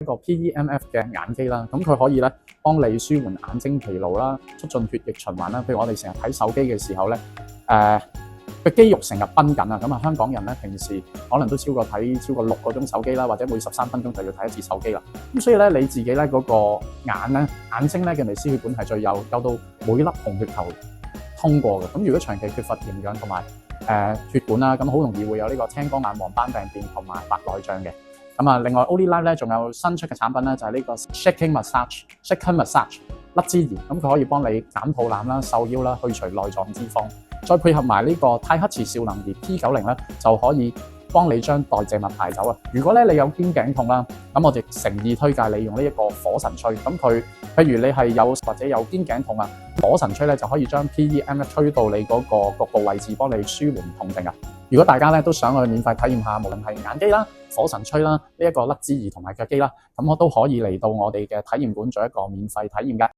一個 PEMF 嘅眼機啦，咁佢可以咧幫你舒緩眼睛疲勞啦，促進血液循環啦。譬如我哋成日睇手機嘅時候咧，個肌肉成日繃緊啊，咁啊香港人咧平時可能都超過6個鐘手機啦，或者每13分鐘就要睇一次手機啦。咁所以咧你自己咧嗰個眼睛咧嘅微絲血管係最幼到每粒紅血球通過嘅。咁如果長期缺乏營養同埋血管啦，咁好容易會有呢個青光眼、黃斑病變同埋白內障嘅。咁啊，另外 Olilife 咧仲有新出嘅產品咧，就係呢個 Shaking Massage 甩脂儀，咁佢可以幫你減肚腩啦、瘦腰啦、去除內臟脂肪，再配合埋呢個泰克慈少能儀 P90咧，就可以幫你將代謝物排走啊！如果咧你有肩頸痛啦，咁我哋誠意推介你用呢一個火神吹。咁佢譬如你係有或者有肩頸痛啊，火神吹咧就可以將 PEM 吹到你嗰個局部位置，幫你舒緩痛症啊！如果大家咧都想去免費體驗下，無論係眼機啦、火神吹啦、呢一個甩脂儀同埋腳機啦，咁我都可以嚟到我哋嘅體驗館做一個免費體驗嘅。